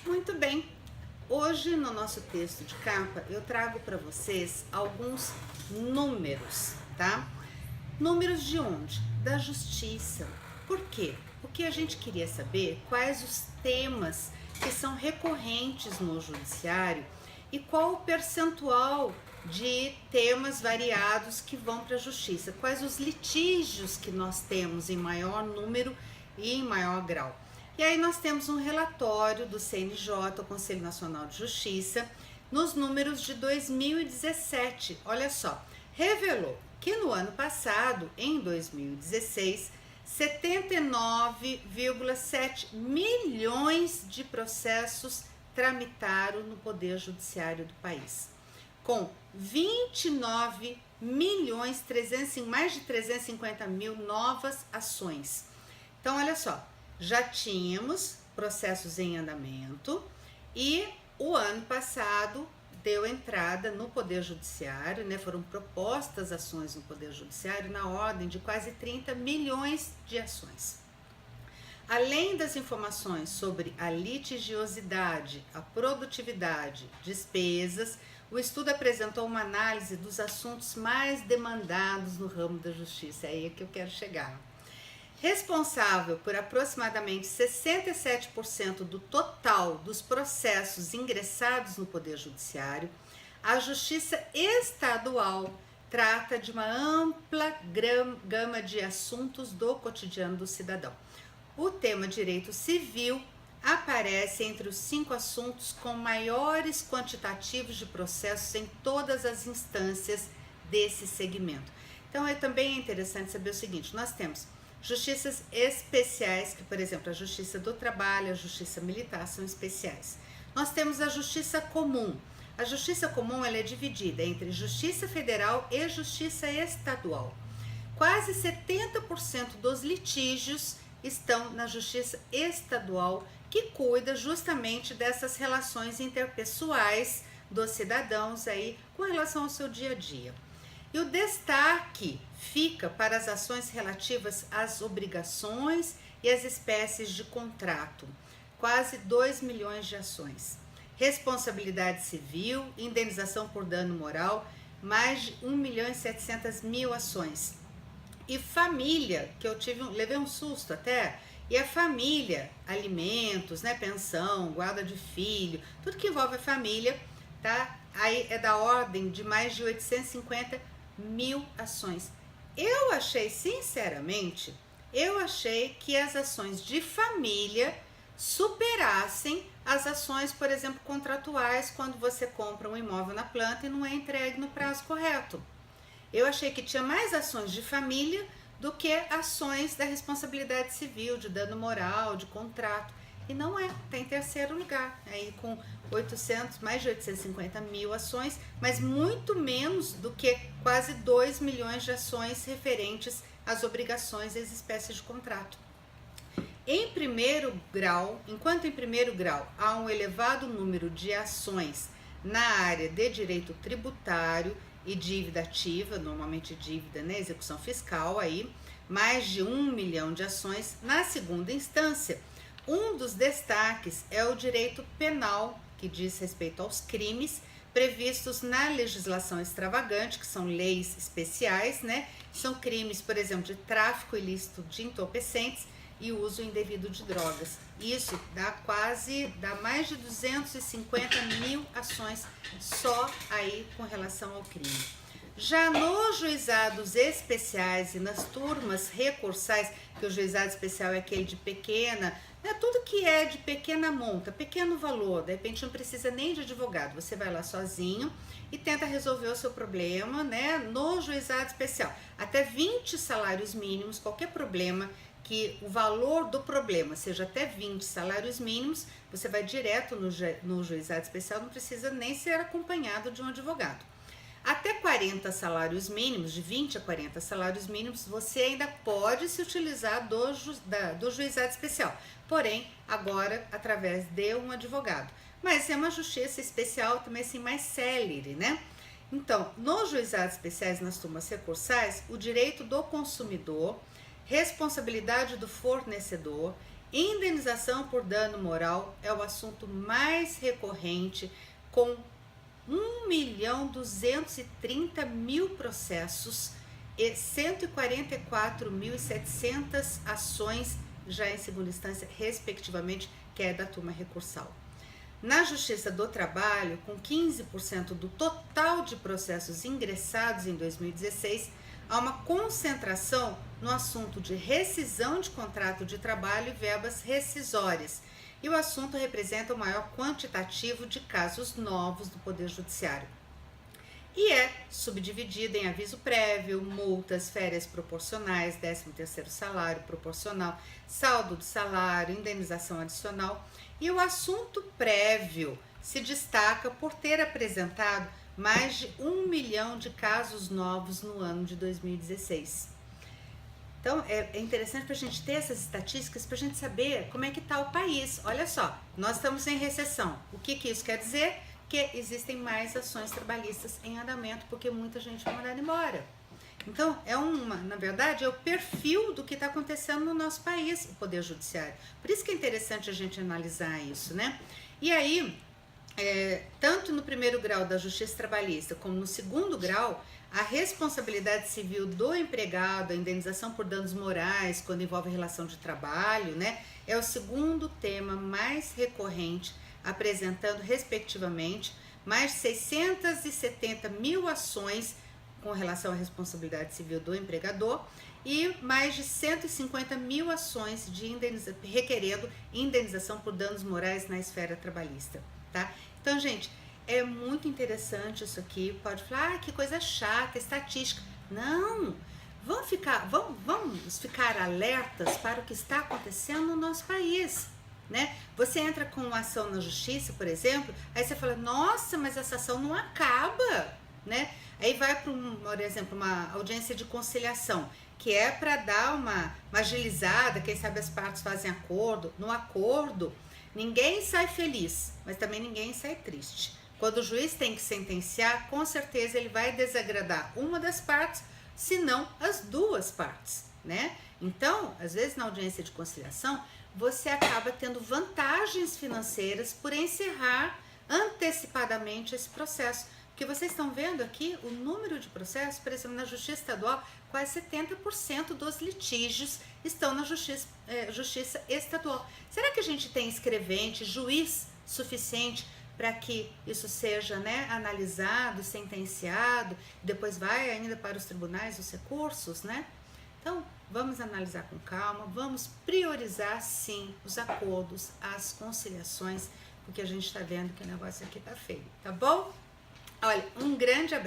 Muito bem, hoje no nosso texto de capa eu trago para vocês alguns números, tá? Números de onde? Da justiça. Por quê? Porque a gente queria saber quais os temas que são recorrentes no judiciário e qual o percentual de temas variados que vão para a justiça, quais os litígios que nós temos em maior número e em maior grau. E aí nós temos um relatório do CNJ, o Conselho Nacional de Justiça, nos números de 2017. Olha só, revelou que no ano passado, em 2016, 79,7 milhões de processos tramitaram no Poder Judiciário do país, com 29 milhões, mais de 350 mil novas ações. Então, olha só, já tínhamos processos em andamento e o ano passado deu entrada no Poder Judiciário, né? Foram propostas ações no Poder Judiciário na ordem de quase 30 milhões de ações. Além das informações sobre a litigiosidade, a produtividade, despesas, o estudo apresentou uma análise dos assuntos mais demandados no ramo da justiça. É aí que eu quero chegar. Responsável por aproximadamente 67% do total dos processos ingressados no Poder Judiciário, a Justiça Estadual trata de uma ampla gama de assuntos do cotidiano do cidadão. O tema direito civil aparece entre os 5 assuntos com maiores quantitativos de processos em todas as instâncias desse segmento. Então, também é interessante saber o seguinte, nós temos justiças especiais, que, por exemplo, a Justiça do Trabalho, a Justiça Militar são especiais. Nós temos a Justiça Comum. A Justiça Comum ela é dividida entre Justiça Federal e Justiça Estadual. Quase 70% dos litígios estão na Justiça Estadual, que cuida justamente dessas relações interpessoais dos cidadãos aí com relação ao seu dia a dia. E o destaque fica para as ações relativas às obrigações e às espécies de contrato, quase 2 milhões de ações. Responsabilidade civil, indenização por dano moral, mais de 1.700.000 ações. E família, que eu levei um susto até, e a família, alimentos, né, pensão, guarda de filho, tudo que envolve a família, tá? Aí é da ordem de mais de 850.000 ações. Eu achei, sinceramente, que as ações de família superassem as ações, por exemplo, contratuais, quando você compra um imóvel na planta e não é entregue no prazo correto. Eu achei que tinha mais ações de família do que ações da responsabilidade civil, de dano moral, de contrato. E não é, está em terceiro lugar, aí com mais de 850.000 ações, mas muito menos do que quase 2 milhões de ações referentes às obrigações e às espécies de contrato. Enquanto em primeiro grau há um elevado número de ações na área de direito tributário e dívida ativa, normalmente dívida, né, execução fiscal, aí mais de 1 milhão de ações. Na segunda instância, um dos destaques é o direito penal, que diz respeito aos crimes previstos na legislação extravagante, que são leis especiais, né? São crimes, por exemplo, de tráfico ilícito de entorpecentes e uso indevido de drogas. Isso dá mais de 250.000 ações só aí com relação ao crime. Já nos juizados especiais e nas turmas recursais, que o juizado especial é aquele de pequena, né, tudo que é de pequena monta, pequeno valor, de repente não precisa nem de advogado, você vai lá sozinho e tenta resolver o seu problema, né, no juizado especial. Até 20 salários mínimos, qualquer problema que o valor do problema seja até 20 salários mínimos, você vai direto no juizado especial, não precisa nem ser acompanhado de um advogado. Até 40 salários mínimos, de 20 a 40 salários mínimos, você ainda pode se utilizar do juizado especial, porém, agora através de um advogado. Mas é uma justiça especial também assim mais célere, né? Então, nos juizados especiais, nas turmas recursais, o direito do consumidor, responsabilidade do fornecedor Indenização por dano moral é o assunto mais recorrente, com 1.230.000 processos e 144.700 ações já em segunda instância, respectivamente, que é da turma recursal. Na Justiça do Trabalho, com 15% do total de processos ingressados em 2016, há uma concentração no assunto de rescisão de contrato de trabalho e verbas rescisórias, e o assunto representa o maior quantitativo de casos novos do Poder Judiciário. E é subdividido em aviso prévio, multas, férias proporcionais, 13º salário proporcional, saldo de salário, indenização adicional. E o assunto prévio se destaca por ter apresentado mais de 1 milhão de casos novos no ano de 2016. Então, é interessante para a gente ter essas estatísticas, para a gente saber como é que está o país. Olha só, nós estamos em recessão. O que isso quer dizer? Que existem mais ações trabalhistas em andamento, porque muita gente foi mandada embora. Então, na verdade, é o perfil do que está acontecendo no nosso país, o Poder Judiciário. Por isso que é interessante a gente analisar isso, né? E aí, tanto no primeiro grau da Justiça Trabalhista, como no segundo grau, a responsabilidade civil do empregado, a indenização por danos morais, quando envolve relação de trabalho, né? É o segundo tema mais recorrente, apresentando, respectivamente, mais de 670.000 ações com relação à responsabilidade civil do empregador e mais de 150.000 ações requerendo indenização por danos morais na esfera trabalhista, tá? Então, gente, é muito interessante isso aqui. Pode falar, que coisa chata, estatística. Não! Vamos ficar alertas para o que está acontecendo no nosso país. Né? Você entra com uma ação na justiça, por exemplo, aí você fala, nossa, mas essa ação não acaba, né? Aí vai para, por exemplo, uma audiência de conciliação, que é para dar uma agilizada, quem sabe as partes fazem acordo. No acordo, ninguém sai feliz, mas também ninguém sai triste. Quando o juiz tem que sentenciar, com certeza ele vai desagradar uma das partes, se não as duas partes, né? Então, às vezes na audiência de conciliação, você acaba tendo vantagens financeiras por encerrar antecipadamente esse processo. Porque vocês estão vendo aqui o número de processos, por exemplo, na Justiça Estadual, quase 70% dos litígios estão na Justiça Estadual. Será que a gente tem escrevente, juiz suficiente para que isso seja, né, analisado, sentenciado, depois vai ainda para os tribunais, os recursos, né? Então, vamos analisar com calma, vamos priorizar, sim, os acordos, as conciliações, porque a gente está vendo que o negócio aqui tá feio, tá bom? Olha, um grande abraço.